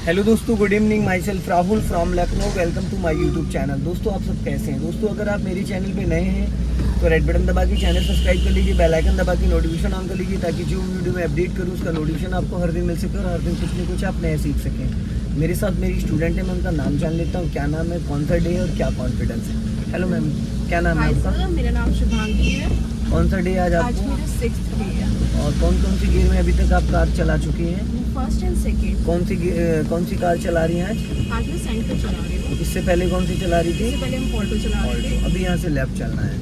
Hello दोस्तों, good evening. Myself Rahul from Lucknow. Welcome to my YouTube channel. दोस्तों आप सब कैसे हैं? दोस्तों अगर आप मेरे चैनल पे नए हैं तो रेड बटन दबा के चैनल सब्सक्राइब कर लीजिए, बेल आइकन दबा के नोटिफिकेशन ऑन कर लीजिए ताकि जो वीडियो में अपडेट करूँ उसका नोटिफिकेशन आपको हर दिन मिल सके और हर दिन कुछ न कुछ आप नए सीख सकें। मेरे साथ मेरी स्टूडेंट है, मैं उनका नाम जान लेता हूँ। क्या नाम है, कौन सा डे है और क्या कॉन्फिडेंस है? हेलो मैम, क्या नाम है आपका? मेरा नाम शुभांगी है। कौन सा डे आज आज आपको? मेरा 6th डे है। और कौन कौन सी गियर में अभी तक आप कार चला चुकी हैं? First and second. कौन सी कार चला रही हैं आज? आज मैं सेंटर चला रही हूँ। इससे पहले कौन सी चला रही थी? इससे पहले हम ऑल्टो चला रहे थे। अभी यहाँ से लेफ्ट चलना है।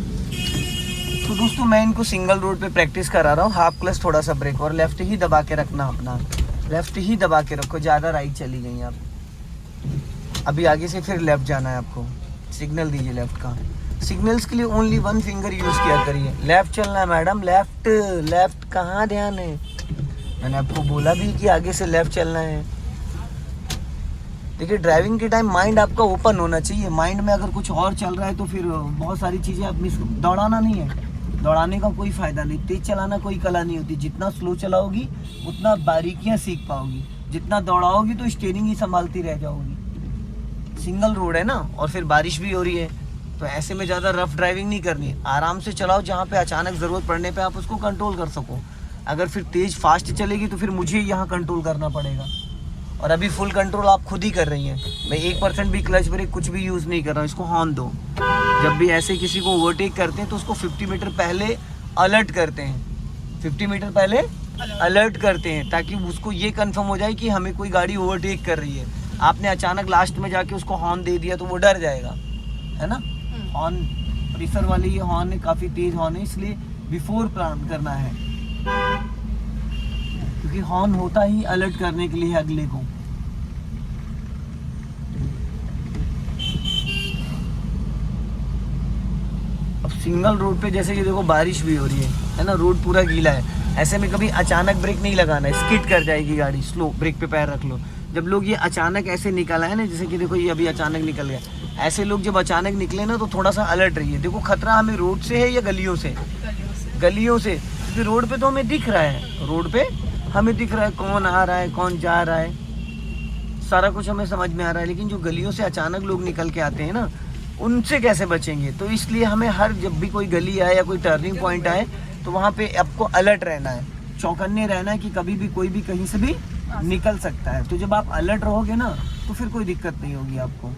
तो दोस्तों मैं इनको सिंगल रोड पे प्रैक्टिस करा रहा हूँ। हाफ क्लच, थोड़ा सा ब्रेक और लेफ्ट ही दबा के रखना अपना। लेफ्ट ही दबा के रखो, ज़्यादा राइट चली गई आप। अभी आगे से फिर लेफ्ट जाना है आपको। सिग्नल दीजिए लेफ्ट का। सिग्नल्स के लिए ओनली वन फिंगर यूज़ किया करिए। लेफ्ट चलना है मैडम, लेफ्ट। लेफ्ट कहाँ ध्यान है? मैंने आपको बोला भी कि आगे से लेफ्ट चलना है। देखिए ड्राइविंग के टाइम माइंड आपका ओपन होना चाहिए। माइंड में अगर कुछ और चल रहा है तो फिर बहुत सारी चीज़ें आप मिस। दौड़ाना नहीं है, दौड़ाने का कोई फ़ायदा नहीं। तेज़ चलाना कोई कला नहीं होती। जितना स्लो चलाओगी उतना बारीकियाँ सीख पाओगी। जितना दौड़ाओगी तो स्टीयरिंग ही संभालती रह जाओगी। सिंगल रोड है ना, और फिर बारिश भी हो रही है, तो ऐसे में ज़्यादा रफ ड्राइविंग नहीं करनी है। आराम से चलाओ, जहाँ पे अचानक ज़रूरत पड़ने पे आप उसको कंट्रोल कर सको। अगर फिर तेज़ फास्ट चलेगी तो फिर मुझे यहाँ कंट्रोल करना पड़ेगा। और अभी फुल कंट्रोल आप खुद ही कर रही हैं। मैं 1% भी क्लच ब्रेक कुछ भी यूज़ नहीं कर रहा हूँ। इसको हॉर्न दो। जब भी ऐसे किसी को ओवरटेक करते हैं तो उसको 50 मीटर पहले अलर्ट करते हैं। 50 मीटर पहले अलर्ट करते हैं ताकि उसको ये कंफर्म हो जाए कि हमें कोई गाड़ी ओवरटेक कर रही है। आपने अचानक लास्ट में जाके उसको हॉर्न दे दिया तो वो डर जाएगा, है ना। हॉर्न प्रीफर वाली ये हॉर्न है, काफ़ी तेज़ हॉर्न है, इसलिए बिफोर प्लान करना है, क्योंकि हॉर्न होता ही अलर्ट करने के लिए अगले को। अब सिंगल रोड पे जैसे कि देखो बारिश भी हो रही है ना, रोड पूरा गीला है। ऐसे में कभी अचानक ब्रेक नहीं लगाना है, स्किड कर जाएगी गाड़ी। स्लो ब्रेक पे पैर रख लो। जब लोग ये अचानक ऐसे निकला है ना, जैसे कि देखो ये अभी अचानक निकल गया, ऐसे लोग जब अचानक निकले ना तो थोड़ा सा अलर्ट रहिए। देखो खतरा हमें रोड से है या गलियों से? गलियों से, क्योंकि रोड पे तो हमें दिख रहा है। रोड पे हमें दिख रहा है कौन आ रहा है, कौन जा रहा है, सारा कुछ हमें समझ में आ रहा है। लेकिन जो गलियों से अचानक लोग निकल के आते हैं ना, उनसे कैसे बचेंगे? तो इसलिए हमें हर जब भी कोई गली आए या कोई टर्निंग पॉइंट आए तो वहाँ पे आपको अलर्ट रहना है, चौकन्ने रहना है कि कभी भी कोई भी कहीं से भी निकल सकता है। तो जब आप अलर्ट रहोगे ना तो फिर कोई दिक्कत नहीं होगी आपको।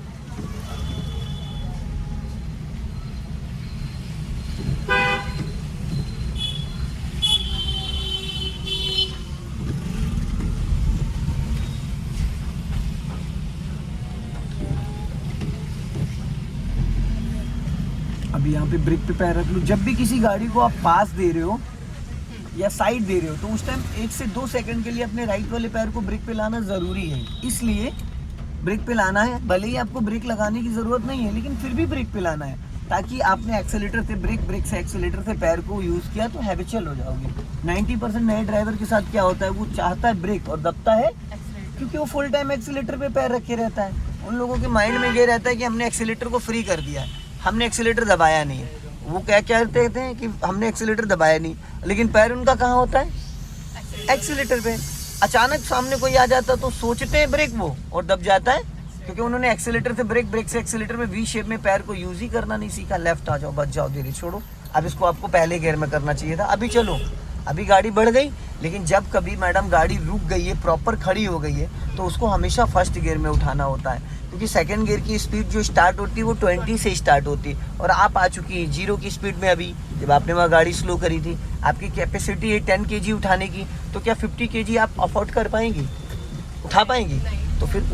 अभी यहाँ पे ब्रेक पे पैर रख लो। जब भी किसी गाड़ी को आप पास दे रहे हो या साइड दे रहे हो तो उस टाइम 1 से 2 सेकंड के लिए अपने राइट वाले पैर को ब्रेक पे लाना ज़रूरी है। इसलिए ब्रेक पे लाना है। भले ही आपको ब्रेक लगाने की ज़रूरत नहीं है, लेकिन फिर भी ब्रेक पे लाना है, ताकि आपने एक्सेलेटर से ब्रेक से एक्सेलेटर से पैर को यूज़ किया तो हैबिचुअल हो जाओगे। 90% नए ड्राइवर के साथ क्या होता है, वो चाहता है ब्रेक और दबता है क्योंकि वो फुल टाइम एक्सेलेटर पे पैर रखे रहता है। उन लोगों के माइंड में ये रहता है कि हमने एक्सेलेटर को फ्री कर दिया है, हमने एक्सेलेटर दबाया नहीं है। वो क्या कहते हैं कि हमने एक्सेलेटर दबाया नहीं, लेकिन पैर उनका कहाँ होता है? एक्सेलेटर पे। अचानक सामने कोई आ जाता तो सोचते हैं ब्रेक वो, और दब जाता है क्योंकि उन्होंने एक्सेलेटर से ब्रेक से एक्सेलेटर में वी शेप में पैर को यूज ही करना नहीं सीखा। लेफ्ट आ जाओ, बच जाओ, धीरे छोड़ो। अब इसको आपको पहले गियर में करना चाहिए था। अभी चलो, अभी गाड़ी बढ़ गई, लेकिन जब कभी मैडम गाड़ी रुक गई है, प्रॉपर खड़ी हो गई है, तो उसको हमेशा फर्स्ट गियर में उठाना होता है, क्योंकि सेकंड गियर की स्पीड जो स्टार्ट होती है वो 20 से स्टार्ट होती है और आप आ चुकी है 0 की स्पीड में। अभी जब आपने वहाँ गाड़ी स्लो करी थी, आपकी कैपेसिटी है 10 kg उठाने की, तो क्या 50 kg आप अफोर्ड कर पाएंगी, उठा पाएंगी? तो फिर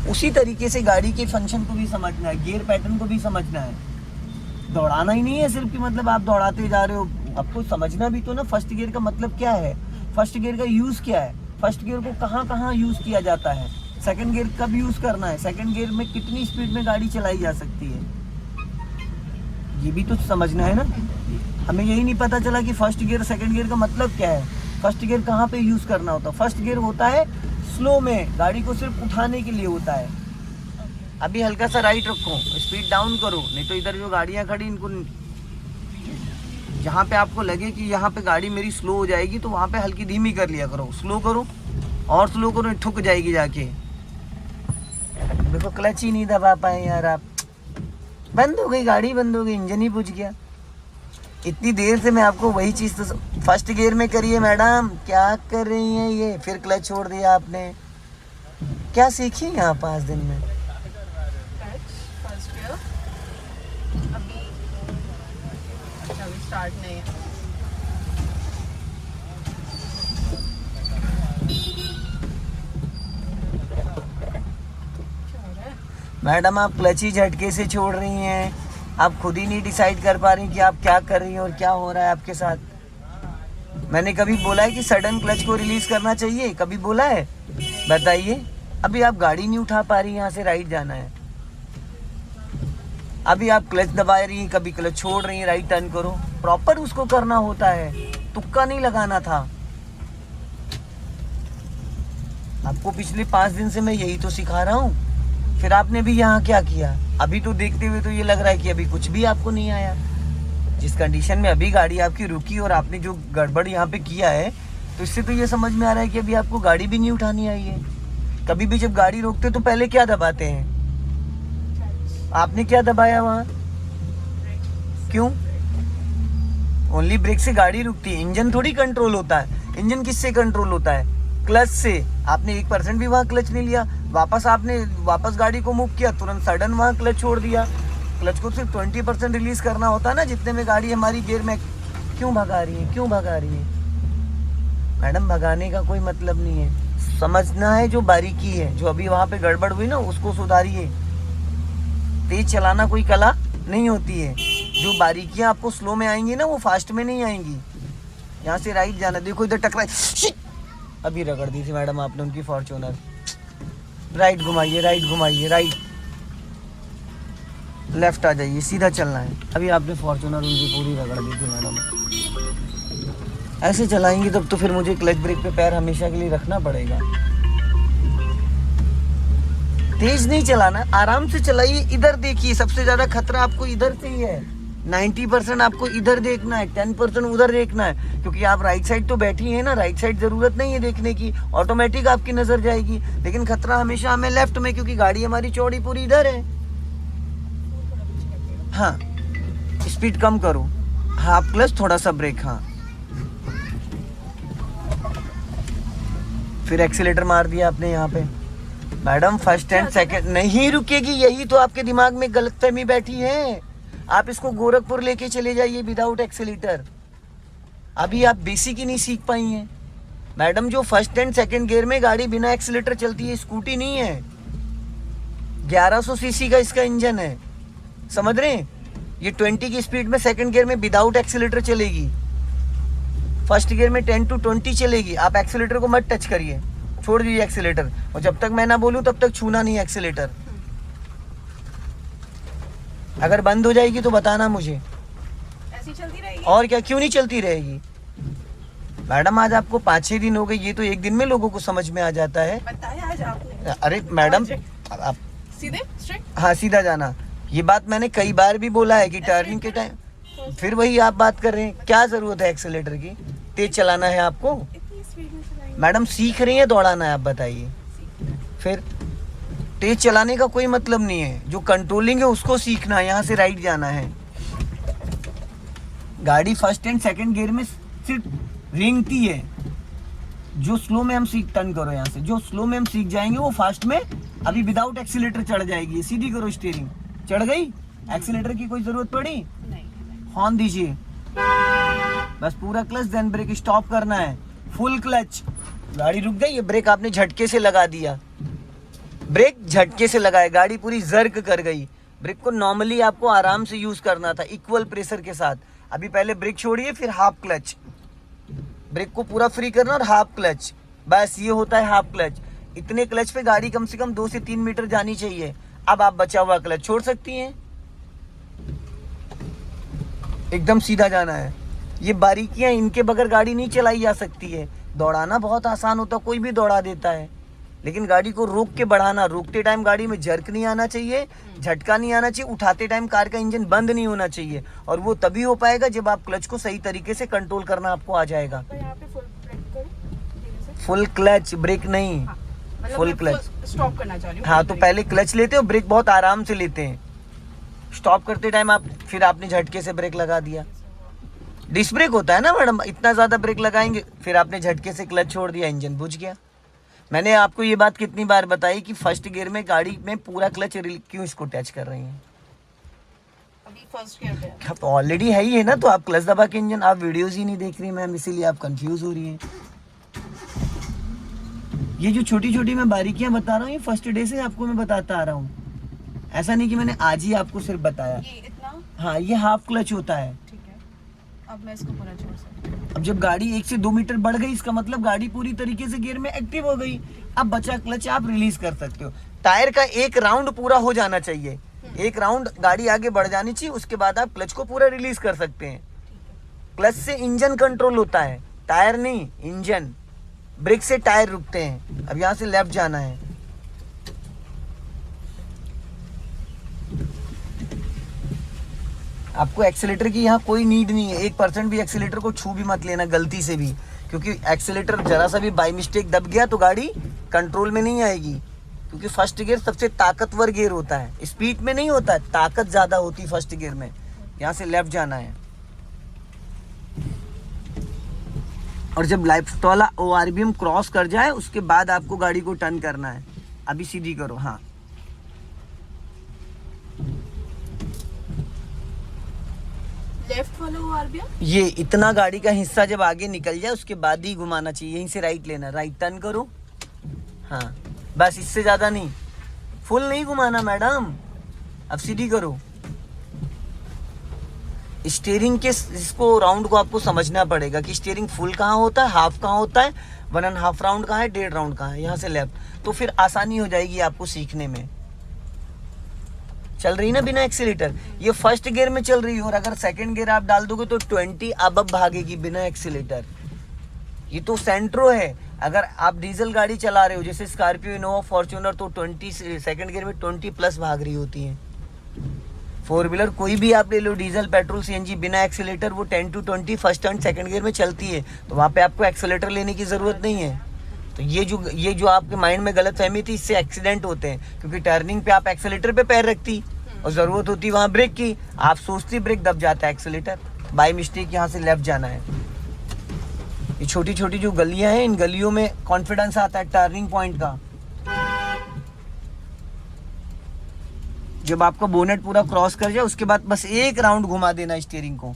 उसी तरीके से गाड़ी के फंक्शन को भी समझना है, गियर पैटर्न को भी समझना है। दौड़ाना ही नहीं है सिर्फ कि मतलब आप दौड़ाते जा रहे हो। आपको समझना भी तो ना फर्स्ट गियर का मतलब क्या है, फर्स्ट गियर का यूज़ क्या है, फर्स्ट गियर को कहाँ यूज़ किया जाता है, सेकंड गियर कब यूज़ करना है, सेकंड गियर में कितनी स्पीड में गाड़ी चलाई जा सकती है, ये भी तो समझना है ना। हमें यही नहीं पता चला कि फर्स्ट गियर सेकंड गियर का मतलब क्या है, फर्स्ट गियर कहाँ पे यूज़ करना होता है। फर्स्ट गियर होता है स्लो में, गाड़ी को सिर्फ उठाने के लिए होता है। अभी हल्का सा राइट रखो, स्पीड डाउन करो, नहीं तो इधर जो गाड़ियाँ खड़ी इनको, जहाँ पे आपको लगे कि यहाँ पे गाड़ी मेरी स्लो हो जाएगी तो वहाँ पे हल्की धीमी कर लिया करो। स्लो करो और स्लो करो, ठुक जाएगी जाके। देखो क्लच ही नहीं दबा पाए यार आप। बंद हो गई गाड़ी, बंद हो गई, इंजन ही बुझ गया। इतनी देर से मैं आपको वही चीज़ तो फर्स्ट गियर में करिए मैडम, क्या कर रही हैं ये? फिर क्लच छोड़ दिया आपने, क्या सीखी यहाँ 5 दिन में? फर्स्ट गियर अभी स्टार्ट नहीं है। मैडम आप क्लच ही झटके से छोड़ रही हैं, आप खुद ही नहीं डिसाइड कर पा रही कि आप क्या कर रही हैं और क्या हो रहा है आपके साथ। मैंने कभी बोला है कि सडन क्लच को रिलीज करना चाहिए? कभी बोला है? बताइए। अभी आप गाड़ी नहीं उठा पा रही, यहाँ से राइट जाना है। अभी आप क्लच दबा रही हैं, कभी क्लच छोड़ रही हैं, राइट टर्न करो। प्रॉपर उसको करना होता है, तुक्का नहीं लगाना था। आपको पिछले 5 दिन से मैं यही तो सिखा रहा हूँ। फिर आपने भी यहाँ क्या किया? अभी तो देखते हुए तो ये लग रहा है कि अभी कुछ भी आपको नहीं आया। जिस कंडीशन में अभी गाड़ी आपकी रुकी और आपने जो गड़बड़ यहाँ पे किया है, तो इससे तो ये समझ में आ रहा है कि अभी आपको गाड़ी भी नहीं उठानी आई है। कभी भी जब गाड़ी रोकते तो पहले क्या दबाते हैं? आपने क्या दबाया वहाँ? क्यों? ओनली ब्रेक से गाड़ी रुकती है, इंजन थोड़ी कंट्रोल होता है। इंजन किससे कंट्रोल होता है? क्लच से। आपने 1% भी वहाँ क्लच नहीं लिया, वापस गाड़ी को मूव किया, तुरंत सडन वहाँ क्लच छोड़ दिया। क्लच को सिर्फ 20% रिलीज करना होता है ना, जितने में गाड़ी हमारी गियर में। क्यों भगा रही है? क्यों भगा रही है मैडम? भगाने का कोई मतलब नहीं है, समझना है जो बारीकी है। जो अभी वहाँ पे गड़बड़ हुई ना, उसको सुधारिए। तेज चलाना कोई कला नहीं होती है। जो बारीकियां आपको स्लो में आएंगी ना, वो फास्ट में नहीं आएंगी। यहाँ से राइट जाना, देखो इधर टकराई, अभी रगड़ दी थी मैडम आपने उनकी फॉर्च्यूनर। राइट घुमाइए, राइट घुमाइए, राइट, लेफ्ट आ जाइए, सीधा चलना है। अभी आपने फॉर्च्यूनर उनकी पूरी रगड़ दी थी मैडम। ऐसे चलाएंगी तब तो फिर मुझे क्लच ब्रेक पे पैर हमेशा के लिए रखना पड़ेगा। तेज नहीं चलाना, आराम से चलाइए। इधर देखिए, सबसे ज्यादा खतरा आपको इधर से ही है। 90% आपको इधर देखना है, 10% उधर देखना है। क्योंकि आप राइट साइड तो बैठी हैं ना, राइट साइड जरूरत नहीं है देखने की, ऑटोमेटिक आपकी नजर जाएगी। लेकिन खतरा हमेशा हमें लेफ्ट में, क्योंकि गाड़ी हमारी चौड़ी पूरी इधर है। हाँ, स्पीड कम करो, हाफ क्लच, थोड़ा सा ब्रेक। हाँ, फिर एक्सीलेटर मार दिया आपने यहाँ पे। मैडम फर्स्ट एंड सेकंड नहीं रुकेगी, यही तो आपके दिमाग में गलतफहमी बैठी है। आप इसको गोरखपुर लेके चले जाइए विदाउट एक्सीलेटर। अभी आप बेसिक ही नहीं सीख पाई हैं मैडम। जो फर्स्ट एंड सेकंड गियर में गाड़ी बिना एक्सीलेटर चलती है, स्कूटी नहीं है। 1100 सीसी का इसका इंजन है, समझ रहे हैं? ये 20 की स्पीड में सेकंड गियर में विदाउट एक्सीलेटर चलेगी, फर्स्ट गियर में 10 to 20 चलेगी। आप एक्सीलेटर को मत टच करिए, छोड़ दीजिए एक्सीलेटर, और जब तक मैं ना बोलूं तब तक छूना नहीं एक्सीलेटर। अगर बंद हो जाएगी तो बताना मुझे। ऐसी चलती रहेगी और क्या, क्यों नहीं चलती रहेगी मैडम? आज आपको 5-6 दिन हो गए, ये तो एक दिन में लोगों को समझ में आ जाता है। बताया आज आपने। अरे मैडम आप सीधे स्ट्रेट। हाँ, सीधा जाना। ये बात मैंने कई बार भी बोला है कि टर्निंग के टाइम, फिर वही आप बात कर रहे हैं। क्या जरूरत है एक्सीलेटर की? तेज चलाना है आपको इतनी स्पीड में चलाएंगे मैडम? सीख रही है दौड़ाना है, आप बताइए। फिर तेज चलाने का कोई मतलब नहीं है, जो कंट्रोलिंग है उसको सीखना है। यहाँ से राइट जाना है। गाड़ी फर्स्ट एंड सेकंड गियर में सिर्फ रेंगती है। जो स्लो में हम सीख, टर्न करो यहाँ से, जो स्लो में हम सीख जाएंगे वो फास्ट में अभी विदाउट एक्सीलेटर चढ़ जाएगी। सीधी करो स्टीयरिंग, चढ़ गई। एक्सीलेटर की कोई जरूरत पड़ी? नहीं। हॉर्न दीजिए, बस पूरा क्लच, देन ब्रेक, स्टॉप करना है, फुल क्लच। गाड़ी रुक गई, ये ब्रेक आपने झटके से लगा दिया। ब्रेक झटके से लगाए, गाड़ी पूरी जर्क कर गई। ब्रेक को नॉर्मली आपको आराम से यूज करना था, इक्वल प्रेशर के साथ। अभी पहले ब्रेक छोड़िए, फिर हाफ क्लच। ब्रेक को पूरा फ्री करना और हाफ क्लच, बस ये होता है हाफ क्लच। इतने क्लच पे गाड़ी कम से कम 2 से 3 मीटर जानी चाहिए। अब आप बचा हुआ क्लच छोड़ सकती हैं, एकदम सीधा जाना है। ये बारीकियां, इनके बगैर गाड़ी नहीं चलाई जा सकती है। दौड़ाना बहुत आसान होता, कोई भी दौड़ा देता है, लेकिन गाड़ी को रोक के बढ़ाना। रोकते टाइम गाड़ी में जर्क नहीं आना चाहिए, झटका नहीं आना चाहिए। उठाते टाइम कार का इंजन बंद नहीं होना चाहिए, और वो तभी हो पाएगा जब आप क्लच को सही तरीके से कंट्रोल करना आपको आ जाएगा। तो यहाँ पे फुल ब्रेक करो धीरे से। फुल क्लच, ब्रेक नहीं। हाँ। Full clutch. स्टॉप करना चाह रही हूँ। हाँ, तो पहले क्लच लेते हो, ब्रेक बहुत आराम से लेते हैं। स्टॉप करते टाइम फिर आपने झटके से ब्रेक लगा दिया। डिस्क ब्रेक होता है ना मैडम, इतना ज़्यादा ब्रेक लगाएंगे, फिर आपने झटके से क्लच छोड़ दिया, इंजन बुझ गया। मैंने आपको ये बात कितनी बार बताई कि फर्स्ट गियर में गाड़ी में पूरा क्लच क्यों इसको टच कर रही हैं। अभी फर्स्ट गियर पे है। अब ऑलरेडी है ही है ना, तो आप क्लच दबा के इंजन, आप वीडियोस ही नहीं देख रही मैम, इसीलिए आप कंफ्यूज हो रही हैं। ये जो छोटी छोटी मैं बारीकियां बता रहा हूँ, ये फर्स्ट डे से आपको मैं बताता आ रहा हूँ, ऐसा नहीं कि मैंने आज ही आपको सिर्फ बताया। ये इतना हाँ, ये हाफ क्लच होता है। ठीक है, अब मैं इसको पूरा छोड़ सकती हूँ। अब जब गाड़ी 1 से 2 मीटर बढ़ गई, इसका मतलब गाड़ी पूरी तरीके से गियर में एक्टिव हो गई। अब बचा क्लच आप रिलीज कर सकते हो। टायर का एक राउंड पूरा हो जाना चाहिए, एक राउंड गाड़ी आगे बढ़ जानी चाहिए, उसके बाद आप क्लच को पूरा रिलीज कर सकते हैं। क्लच से इंजन कंट्रोल होता है, टायर नहीं, इंजन। ब्रेक से टायर रुकते हैं। अब यहाँ से लेफ्ट जाना है। आपको एक्सीलेटर की यहाँ कोई नीड नहीं है, 1% भी एक्सीलेटर को छू भी मत लेना गलती से भी, क्योंकि एक्सीलेटर जरा सा भी बाई मिस्टेक दब गया तो गाड़ी कंट्रोल में नहीं आएगी। क्योंकि फर्स्ट गियर सबसे ताकतवर गियर होता है, स्पीड में नहीं होता है, ताकत ज्यादा होती है फर्स्ट गियर में। यहाँ से लेफ्ट जाना है, और जब लेफ्ट वाला ORBM क्रॉस कर जाए उसके बाद आपको गाड़ी को टर्न करना है। अभी सीधी करो। हाँ, लेफ्ट वाला वो RBM? ये इतना गाड़ी का हिस्सा जब आगे निकल जाए उसके बाद ही घुमाना चाहिए। यहीं से राइट लेना, राइट टर्न करो। हाँ, बस इससे ज्यादा नहीं, फुल नहीं घुमाना मैडम। अब सीधी करो। स्टीयरिंग के इसको राउंड को आपको समझना पड़ेगा कि स्टीयरिंग फुल कहाँ होता है, हाफ कहाँ होता है, 1.5 राउंड कहाँ है, 1.5 राउंड कहाँ है। यहाँ से लेफ्ट, तो फिर आसानी हो जाएगी आपको सीखने में। चल रही ना बिना एक्सीलेटर, ये फर्स्ट गियर में चल रही है, और अगर सेकंड गियर आप डाल दोगे तो 20 अब भागेगी बिना एक्सीलेटर। ये तो सेंट्रो है। अगर आप डीजल गाड़ी चला रहे हो जैसे स्कॉर्पियो, इनोवा, फॉर्च्यूनर, तो 20 सेकंड गियर में 20 प्लस भाग रही होती है। 4 व्हीलर कोई भी आप ले लो, डीजल, पेट्रोल, CNG, बिना एक्सीलेटर वो 10 to 20 first and second gear में चलती है, तो वहाँ पे आपको एक्सीलेटर लेने की ज़रूरत नहीं है। तो ये जो आपके माइंड में गलत फहमी थी, इससे एक्सीडेंट होते हैं, क्योंकि टर्निंग पे आप एक्सीलेटर पे पैर रखती और ज़रूरत होती वहाँ ब्रेक की, आप सोचती ब्रेक दब जाता है एक्सीलेटर, बाई मिस्टेक यहाँ से लेफ्ट जाना है। ये छोटी छोटी जो गलियाँ हैं, इन गलियों में कॉन्फिडेंस आता है टर्निंग पॉइंट का। जब आपका बोनेट पूरा क्रॉस कर जाए उसके बाद बस एक राउंड घुमा देना स्टीयरिंग को।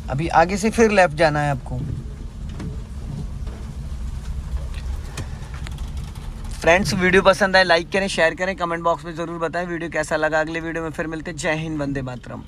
अभी आगे से फिर लेफ्ट जाना है आपको। फ्रेंड्स, वीडियो पसंद आए लाइक करें, शेयर करें, कमेंट बॉक्स में जरूर बताएं वीडियो कैसा लगा। अगले वीडियो में फिर मिलते हैं। जय हिंद, वंदे मातरम।